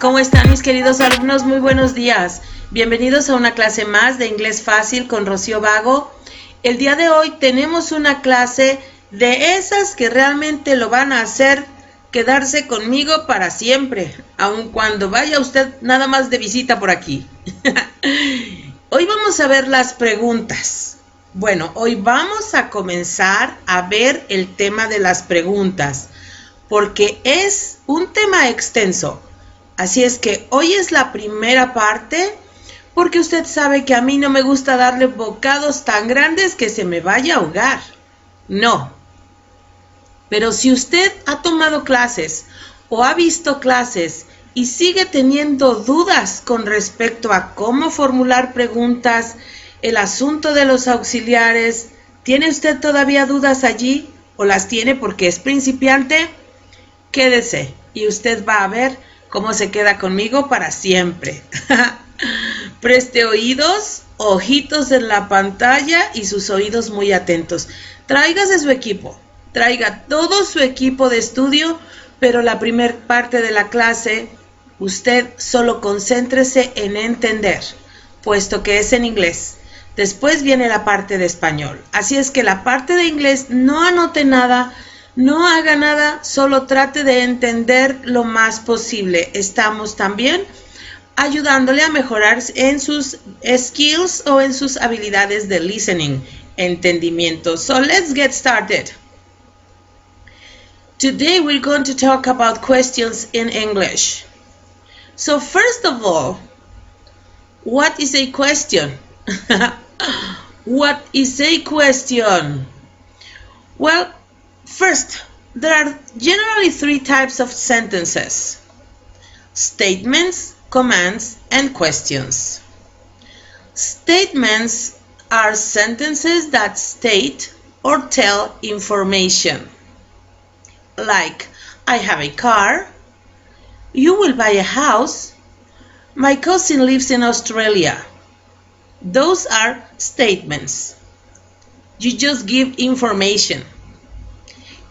¿Cómo están mis queridos alumnos? Muy buenos días. Bienvenidos a una clase más de Inglés Fácil con Rocío Vago. El día de hoy tenemos una clase de esas que realmente lo van a hacer quedarse conmigo para siempre, aun cuando vaya usted nada más de visita por aquí. Hoy vamos a ver las preguntas. Bueno, hoy vamos a comenzar a ver el tema de las preguntas, porque es un tema extenso. Así es que hoy es la primera parte, porque usted sabe que a mí no me gusta darle bocados tan grandes que se me vaya a ahogar. No. Pero si usted ha tomado clases o ha visto clases y sigue teniendo dudas con respecto a cómo formular preguntas, el asunto de los auxiliares, ¿tiene usted todavía dudas allí o las tiene porque es principiante? Quédese y usted va a ver cómo se queda conmigo para siempre. Preste oídos, ojitos en la pantalla y sus oídos muy atentos. Tráigase su equipo, traiga todo su equipo de estudio, pero la primer parte de la clase, usted solo concéntrese en entender, puesto que es en inglés. Después viene la parte de español. Así es que la parte de inglés no anote nada, no haga nada, solo trate de entender lo más posible. Estamos también ayudándole a mejorar en sus skills o en sus habilidades de listening, entendimiento. So let's get started. Today we're going to talk about questions in English. So first of all, what is a question? What is a question? Well, first, there are generally three types of sentences: statements, commands, and questions. Statements are sentences that state or tell information. Like, I have a car, you will buy a house, my cousin lives in Australia. Those are statements. You just give information.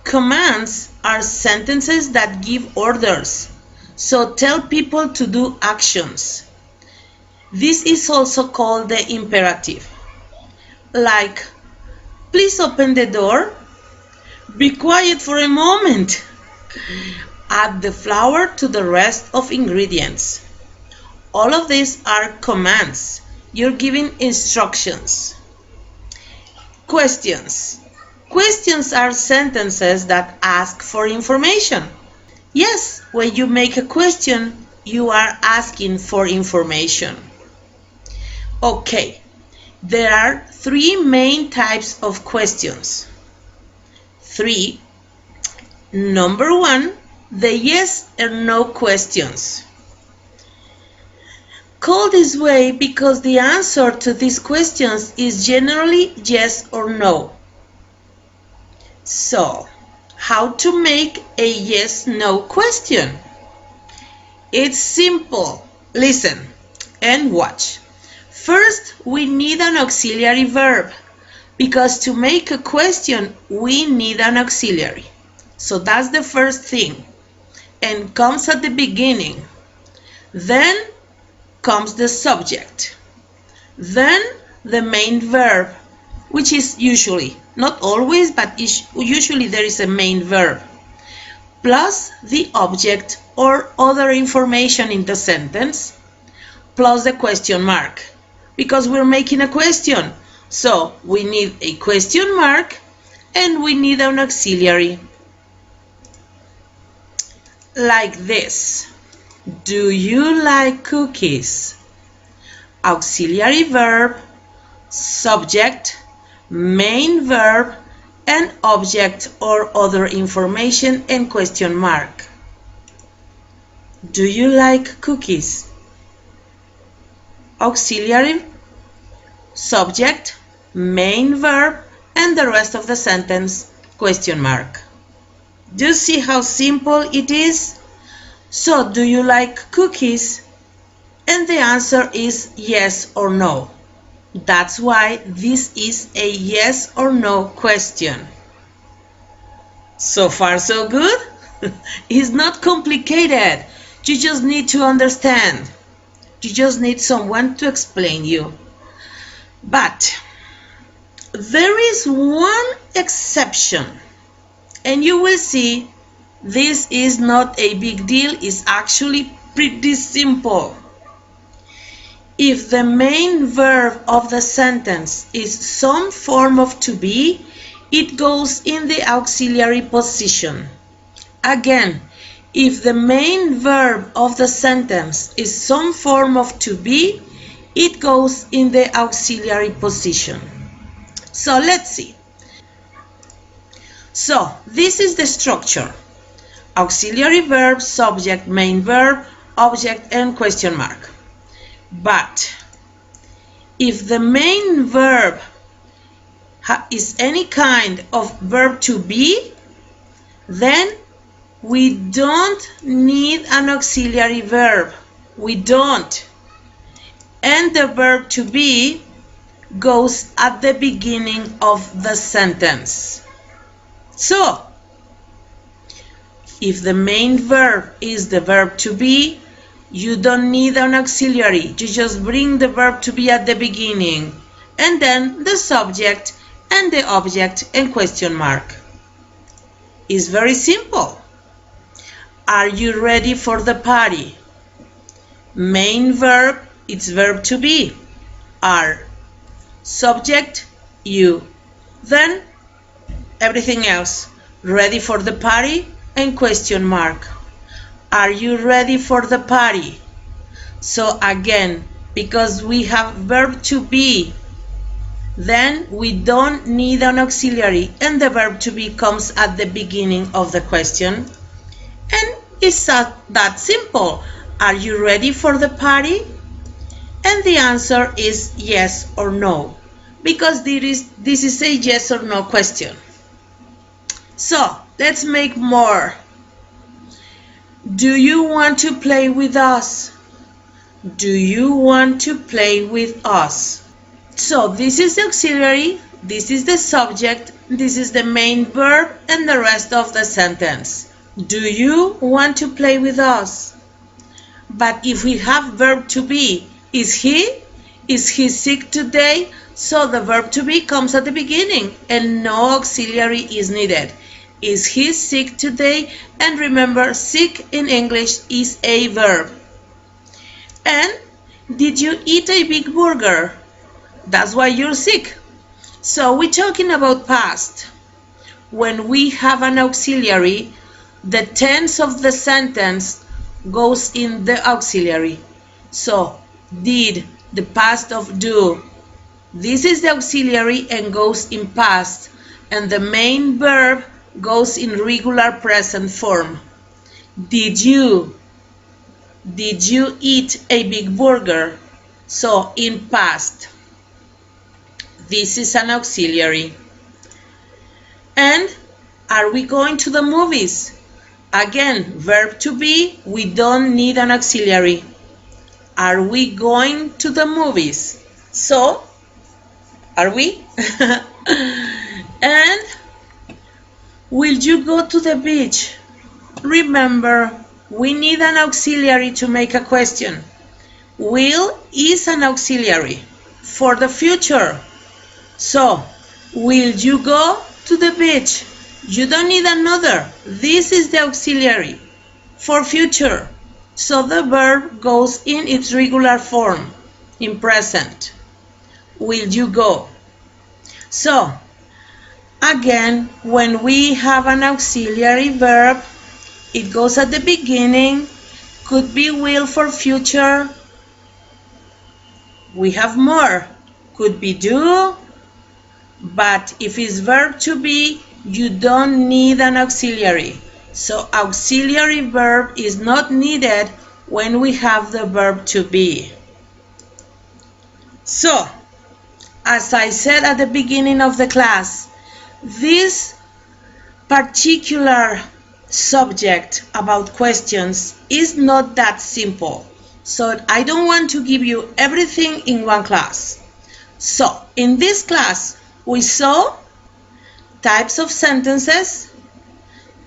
Commands are sentences that give orders, so tell people to do actions. This is also called the imperative. Like, please open the door. Be quiet for a moment. Add the flour to the rest of ingredients. All of these are commands. You're giving instructions. Questions. Questions are sentences that ask for information. Yes, when you make a question, you are asking for information. Okay, there are three main types of questions. Three. Number one, the yes or no questions. Called this way because the answer to these questions is generally yes or no. So, how to make a yes-no question? It's simple. Listen and watch. First, we need an auxiliary verb, because to make a question, we need an auxiliary. So that's the first thing, and comes at the beginning. Then comes the subject. Then the main verb, which is usually, not always, but usually there is a main verb, plus the object or other information in the sentence, plus the question mark, because we're making a question. So we need a question mark and we need an auxiliary. Like this. Do you like cookies? Auxiliary verb, subject, main verb, and object or other information and question mark. Do you like cookies? Auxiliary, subject, main verb, and the rest of the sentence, question mark. Do you see how simple it is? So, do you like cookies? And the answer is yes or no. That's why this is a yes or no question. So far, so good? It's not complicated. You just need to understand. You just need someone to explain you. But there is one exception, and you will see this is not a big deal. It's actually pretty simple. If the main verb of the sentence is some form of to be, it goes in the auxiliary position. Again, if the main verb of the sentence is some form of to be, it goes in the auxiliary position. So let's see. So this is the structure. Auxiliary verb, subject, main verb, object, and question mark. But if the main verb is any kind of verb to be, then we don't need an auxiliary verb. We don't. And the verb to be goes at the beginning of the sentence. So, if the main verb is the verb to be, you don't need an auxiliary. You just bring the verb to be at the beginning, and then the subject and the object and question mark. It's very simple. Are you ready for the party? Main verb, it's verb to be. Are. Subject, you. Then everything else. Ready for the party and question mark. Are you ready for the party? So again, because we have verb to be, then we don't need an auxiliary, and the verb to be comes at the beginning of the question. And it's that simple. Are you ready for the party? And the answer is yes or no, because this is a yes or no question. So let's make more. Do you want to play with us? Do you want to play with us? So this is the auxiliary, this is the subject, this is the main verb, and the rest of the sentence. Do you want to play with us? But if we have verb to be, is he? Is he sick today? So the verb to be comes at the beginning and no auxiliary is needed. Is he sick today? And remember, sick in English is a verb. And did you eat a big burger? That's why you're sick. So we're talking about past. When we have an auxiliary, the tense of the sentence goes in the auxiliary. So did, the past of do. This is the auxiliary and goes in past, and the main verb goes in regular present form. Did you eat a big burger? So in past. This is an auxiliary. And are we going to the movies? Again, verb to be, we don't need an auxiliary. Are we going to the movies? So, are we? And will you go to the beach? Remember, we need an auxiliary to make a question. Will is an auxiliary for the future. So, will you go to the beach? You don't need another. This is the auxiliary for future. So the verb goes in its regular form, in present. Will you go? So, again, when we have an auxiliary verb, it goes at the beginning. Could be will for future. We have more. Could be do. But if it's verb to be, you don't need an auxiliary. So auxiliary verb is not needed when we have the verb to be. So, as I said at the beginning of the class, this particular subject about questions is not that simple. So I don't want to give you everything in one class. So in this class, we saw types of sentences,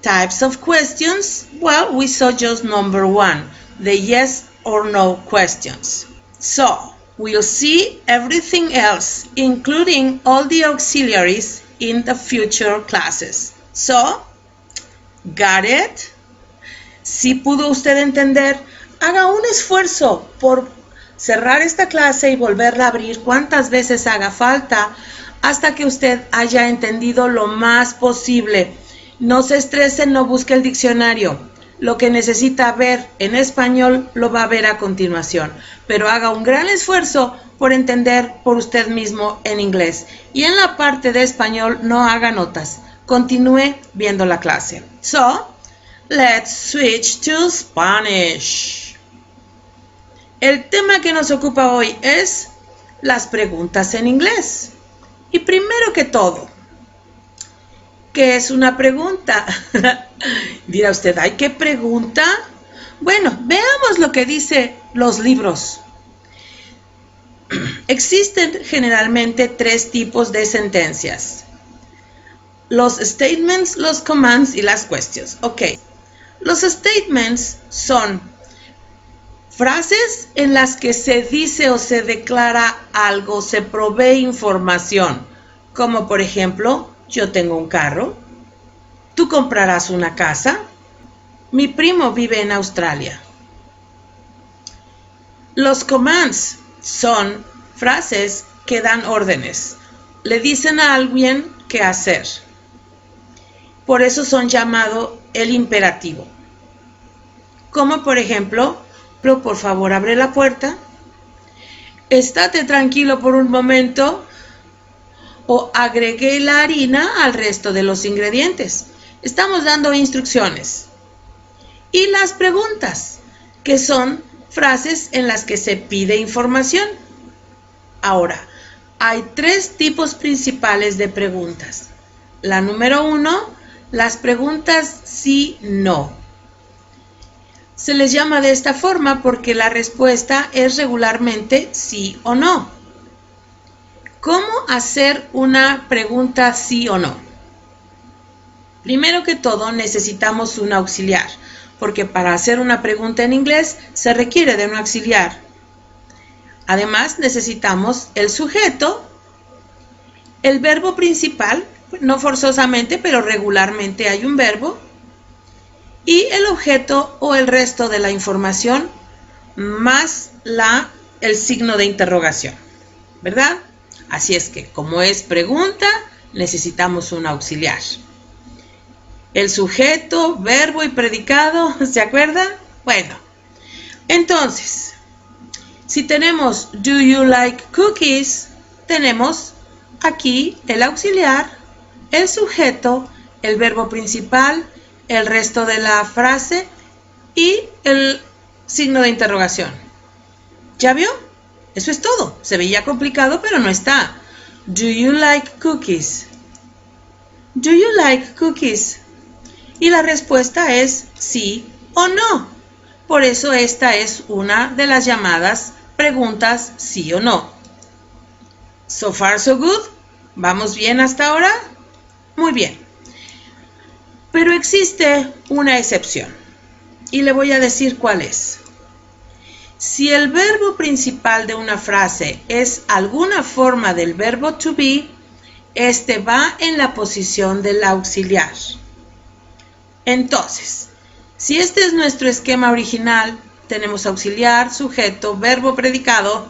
types of questions. Well, we saw just number one. the yes or no questions. So, we'll see everything else, including all the auxiliaries, in the future classes. So, got it? Si pudo usted entender, haga un esfuerzo por cerrar esta clase y volverla a abrir cuantas veces haga falta hasta que usted haya entendido lo más posible. No se estrese, no busque el diccionario. Lo que necesita ver en español lo va a ver a continuación, pero haga un gran esfuerzo por entender por usted mismo en inglés. Y en la parte de español no haga notas. Continúe viendo la clase. So, let's switch to Spanish. El tema que nos ocupa hoy es las preguntas en inglés. Y primero que todo, ¿qué es una pregunta? Dirá usted, ¿ay, qué pregunta? Bueno, veamos lo que dicen los libros. Existen generalmente 3 tipos de sentencias: los statements, los commands y las questions. Ok, los statements son frases en las que se dice o se declara algo, se provee información, como por ejemplo, yo tengo un carro, tú comprarás una casa, mi primo vive en Australia. Los commands son frases que dan órdenes, le dicen a alguien qué hacer. Por eso son llamados el imperativo. Como por ejemplo, por favor abre la puerta, estate tranquilo por un momento, o agregué la harina al resto de los ingredientes. Estamos dando instrucciones. Y las preguntas, que son frases en las que se pide información. Ahora, hay 3 tipos principales de preguntas. La número 1, las preguntas sí-no. Se les llama de esta forma porque la respuesta es regularmente sí o no. ¿Cómo hacer una pregunta sí o no? Primero que todo necesitamos un auxiliar, porque para hacer una pregunta en inglés se requiere de un auxiliar. Además necesitamos el sujeto, el verbo principal, no forzosamente, pero regularmente hay un verbo, y el objeto o el resto de la información más el signo de interrogación, ¿verdad? Así es que, como es pregunta, necesitamos un auxiliar. El sujeto, verbo y predicado, ¿se acuerdan? Bueno, entonces, si tenemos do you like cookies, tenemos aquí el auxiliar, el sujeto, el verbo principal, el resto de la frase y el signo de interrogación. ¿Ya vio? Eso es todo. Se veía complicado, pero no está. Do you like cookies? Do you like cookies? Y la respuesta es sí o no. Por eso esta es una de las llamadas preguntas sí o no. So far, so good. ¿Vamos bien hasta ahora? Muy bien. Pero existe una excepción. Y le voy a decir cuál es. Si el verbo principal de una frase es alguna forma del verbo to be, este va en la posición del auxiliar. Entonces, si este es nuestro esquema original, tenemos auxiliar, sujeto, verbo, predicado,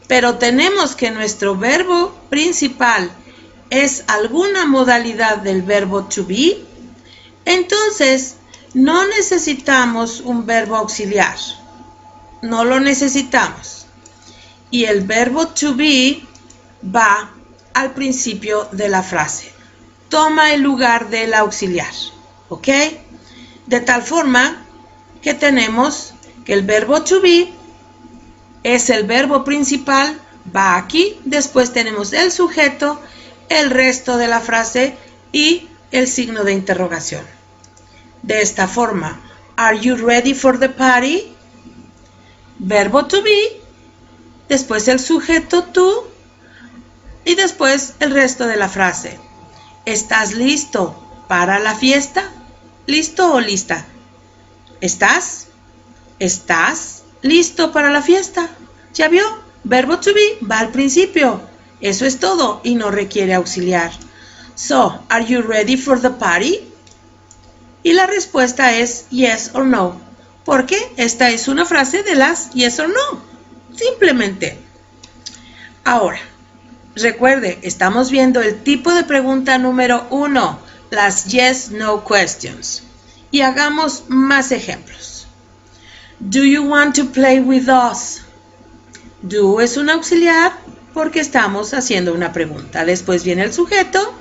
pero tenemos que nuestro verbo principal es alguna modalidad del verbo to be, entonces no necesitamos un verbo auxiliar. No lo necesitamos. Y el verbo to be va al principio de la frase. Toma el lugar del auxiliar. ¿Ok? De tal forma que tenemos que el verbo to be es el verbo principal, va aquí, después tenemos el sujeto, el resto de la frase y el signo de interrogación. De esta forma, are you ready for the party? Verbo to be, después el sujeto to y después el resto de la frase. ¿Estás listo para la fiesta? ¿Listo o lista? ¿Estás? ¿Estás listo para la fiesta? ¿Ya vio? Verbo to be va al principio. Eso es todo y no requiere auxiliar. So, are you ready for the party? Y la respuesta es yes or no, porque esta es una frase de las yes or no. Simplemente. Ahora, recuerde, estamos viendo el tipo de pregunta número 1, las yes-no questions. Y hagamos más ejemplos. Do you want to play with us? Do es un auxiliar porque estamos haciendo una pregunta. Después viene el sujeto,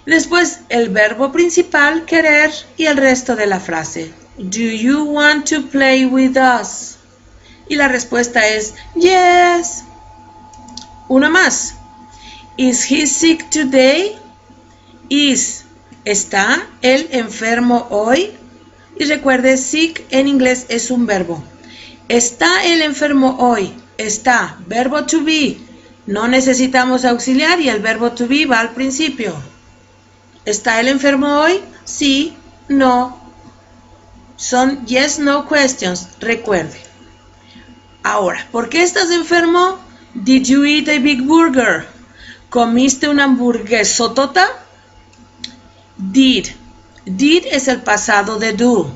después el verbo principal, querer, y el resto de la frase. Do you want to play with us? Y la respuesta es yes. Una más. Is he sick today? ¿Está él enfermo hoy? Y recuerde, sick en inglés es un verbo. ¿Está él enfermo hoy? Está, verbo to be. No necesitamos auxiliar y el verbo to be va al principio. ¿Está él enfermo hoy? Sí, no. Son yes, no questions, recuerde. Ahora, ¿por qué estás enfermo? Did you eat a big burger? ¿Comiste una hamburguesotota? Did. Did es el pasado de do.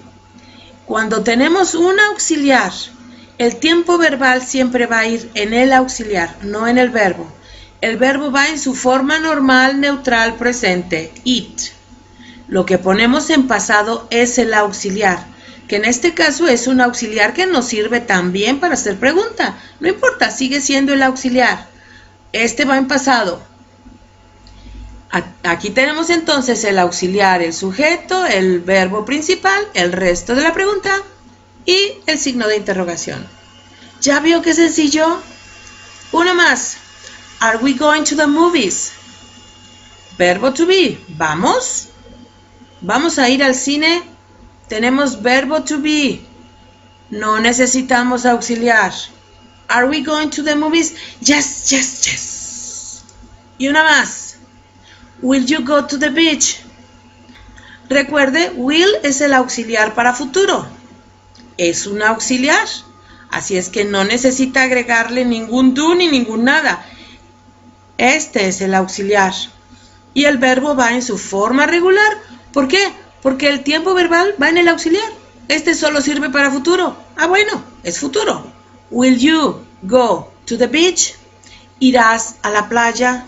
Cuando tenemos un auxiliar, el tiempo verbal siempre va a ir en el auxiliar, no en el verbo. El verbo va en su forma normal, neutral, presente, eat. Lo que ponemos en pasado es el auxiliar, que en este caso es un auxiliar que nos sirve también para hacer pregunta. No importa, sigue siendo el auxiliar. Este va en pasado. Aquí tenemos entonces el auxiliar, el sujeto, el verbo principal, el resto de la pregunta y el signo de interrogación. ¿Ya vio qué sencillo? Una más. Are we going to the movies? Verbo to be. ¿Vamos? ¿Vamos a ir al cine? Tenemos verbo to be. No necesitamos auxiliar. Are we going to the movies? Yes, yes, yes. Y una más. Will you go to the beach? Recuerde, will es el auxiliar para futuro. Es un auxiliar. Así es que no necesita agregarle ningún do ni ningún nada. Este es el auxiliar. Y el verbo va en su forma regular. ¿Por qué? Porque el tiempo verbal va en el auxiliar. Este solo sirve para futuro. Ah, bueno, es futuro. Will you go to the beach? ¿Irás a la playa?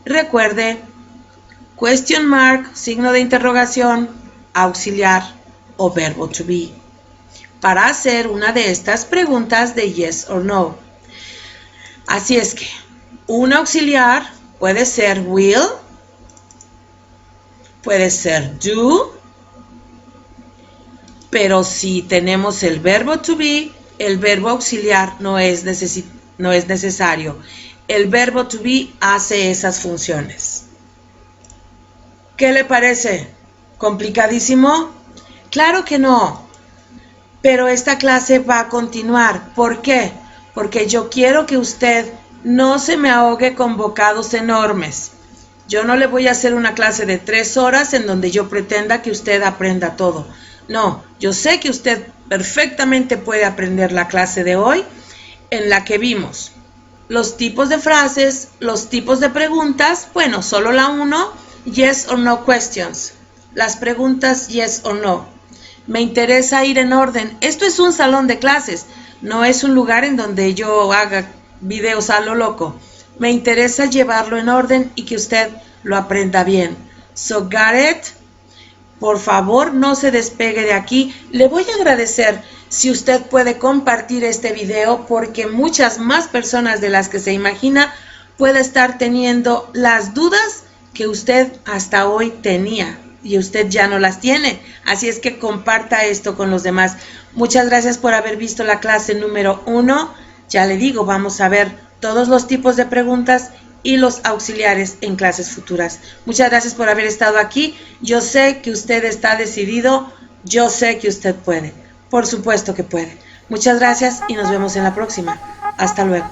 Recuerde, question mark, signo de interrogación, auxiliar o verbo to be. Para hacer una de estas preguntas de yes or no. Así es que un auxiliar puede ser will, puede ser do, pero si tenemos el verbo to be, el verbo auxiliar no es necesario. El verbo to be hace esas funciones. ¿Qué le parece? ¿Complicadísimo? Claro que no. Pero esta clase va a continuar. ¿Por qué? Porque yo quiero que usted no se me ahogue con bocados enormes. Yo no le voy a hacer una clase de 3 horas en donde yo pretenda que usted aprenda todo. No, yo sé que usted perfectamente puede aprender la clase de hoy, en la que vimos los tipos de frases, los tipos de preguntas, bueno, solo la 1, yes or no questions. Las preguntas yes or no. Me interesa ir en orden. Esto es un salón de clases, no es un lugar en donde yo haga videos a lo loco. Me interesa llevarlo en orden y que usted lo aprenda bien. So, got it? Por favor, no se despegue de aquí. Le voy a agradecer si usted puede compartir este video porque muchas más personas de las que se imagina puede estar teniendo las dudas que usted hasta hoy tenía y usted ya no las tiene. Así es que comparta esto con los demás. Muchas gracias por haber visto la clase número 1. Ya le digo, vamos a ver todos los tipos de preguntas y los auxiliares en clases futuras. Muchas gracias por haber estado aquí. Yo sé que usted está decidido. Yo sé que usted puede. Por supuesto que puede. Muchas gracias y nos vemos en la próxima. Hasta luego.